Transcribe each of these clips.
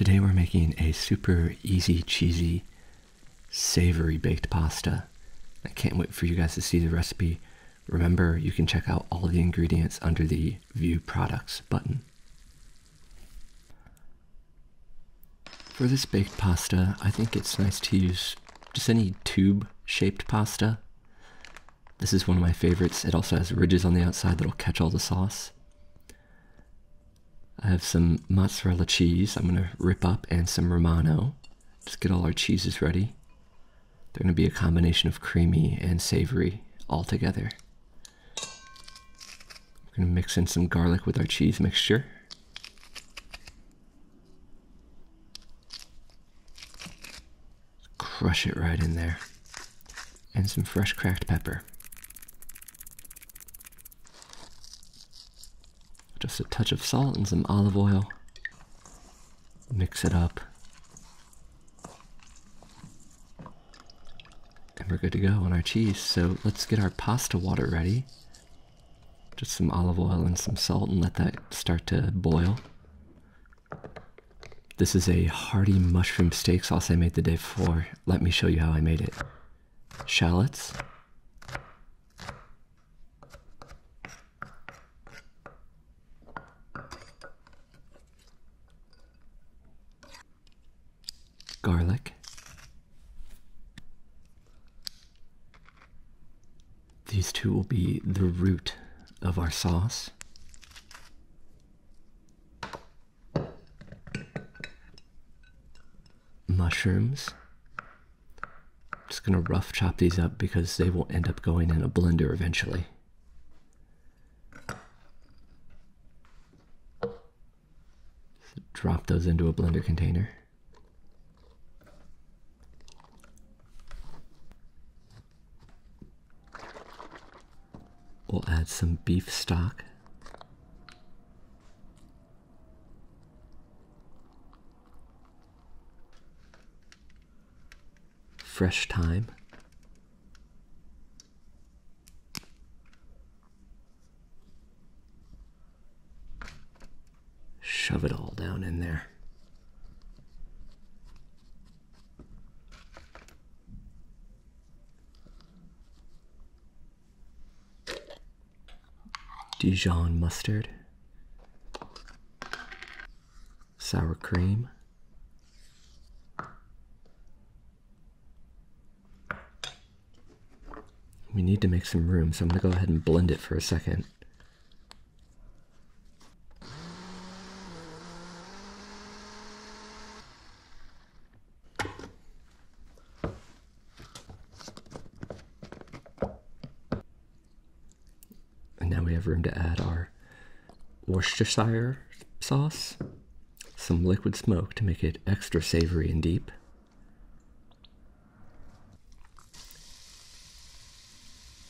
Today we're making a super easy, cheesy, savory baked pasta. I can't wait for you guys to see the recipe. Remember, you can check out all the ingredients under the View Products button. For this baked pasta, I think it's nice to use just any tube-shaped pasta. This is one of my favorites. It also has ridges on the outside that'll catch all the sauce. I have some mozzarella cheese I'm going to rip up and some Romano. Just get all our cheeses ready. They're going to be a combination of creamy and savory all together. We're going to mix in some garlic with our cheese mixture. Crush it right in there. And some fresh cracked pepper. Just a touch of salt and some olive oil. Mix it up. And we're good to go on our cheese. So let's get our pasta water ready. Just some olive oil and some salt and let that start to boil. This is a hearty mushroom steak sauce I made the day before. Let me show you how I made it. Shallots. Garlic. These two will be the root of our sauce. Mushrooms. Just gonna rough chop these up because they will end up going in a blender eventually. So drop those into a blender container. We'll add some beef stock. Fresh thyme. Shove it all down in there. Dijon mustard, sour cream, we need to make some room, so I'm going to go ahead and blend it for a second. Now we have room to add our Worcestershire sauce, some liquid smoke to make it extra savory and deep.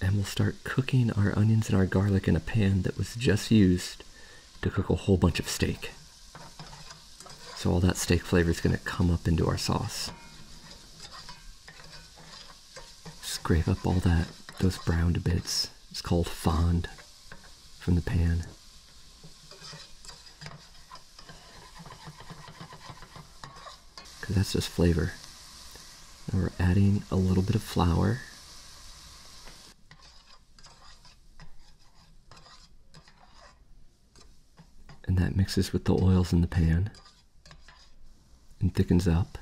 And we'll start cooking our onions and our garlic in a pan that was just used to cook a whole bunch of steak. So all that steak flavor is going to come up into our sauce. Scrape up all those browned bits. It's called fond from the pan. Because that's just flavor. Now we're adding a little bit of flour. And that mixes with the oils in the pan and thickens up.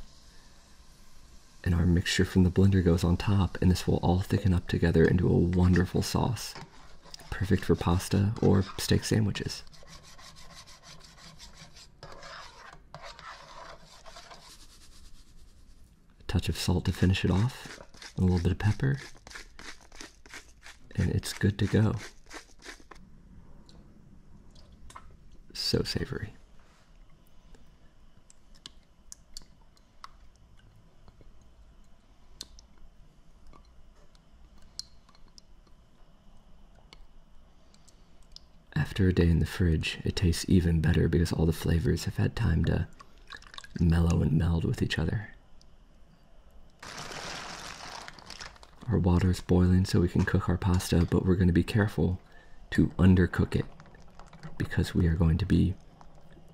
And our mixture from the blender goes on top, and this will all thicken up together into a wonderful sauce. Perfect for pasta or steak sandwiches. A touch of salt to finish it off, a little bit of pepper, and it's good to go. So savory. After a day in the fridge, it tastes even better because all the flavors have had time to mellow and meld with each other. Our water is boiling so we can cook our pasta, but we're going to be careful to undercook it because we are going to be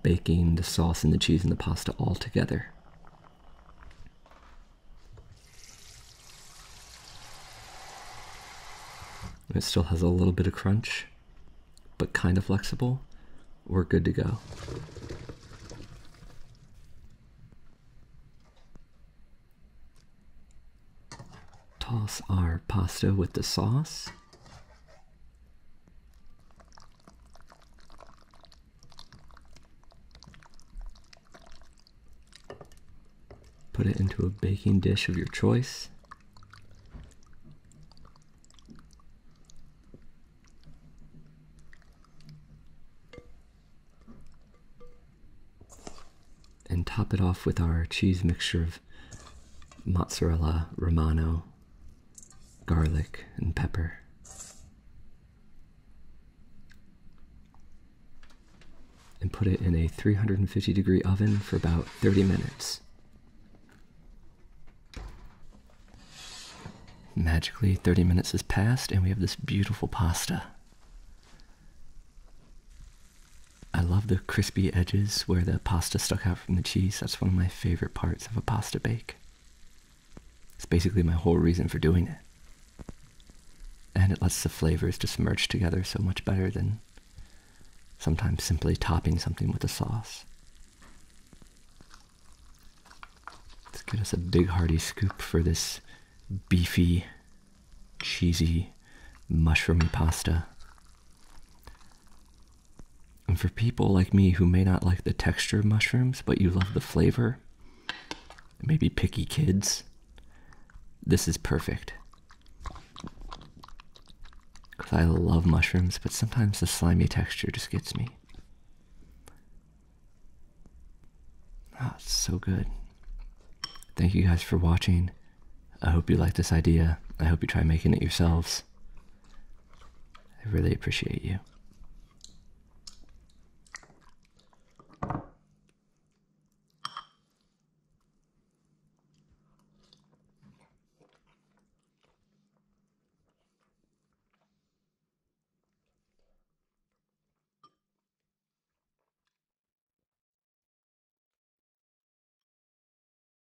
baking the sauce and the cheese and the pasta all together. It still has a little bit of crunch, but kind of flexible. We're good to go. Toss our pasta with the sauce. Put it into a baking dish of your choice. And top it off with our cheese mixture of mozzarella romano, garlic, and pepper. And put it in a 350-degree oven for about 30 minutes. Magically, 30 minutes has passed and we have this beautiful pasta. I love the crispy edges where the pasta stuck out from the cheese. That's one of my favorite parts of a pasta bake. It's basically my whole reason for doing it. And it lets the flavors just merge together so much better than sometimes simply topping something with a sauce. Let's get us a big hearty scoop for this beefy, cheesy, mushroomy pasta. And for people like me who may not like the texture of mushrooms, but you love the flavor, maybe picky kids, this is perfect. Because I love mushrooms, but sometimes the slimy texture just gets me. Oh, it's so good. Thank you guys for watching. I hope you like this idea. I hope you try making it yourselves. I really appreciate you.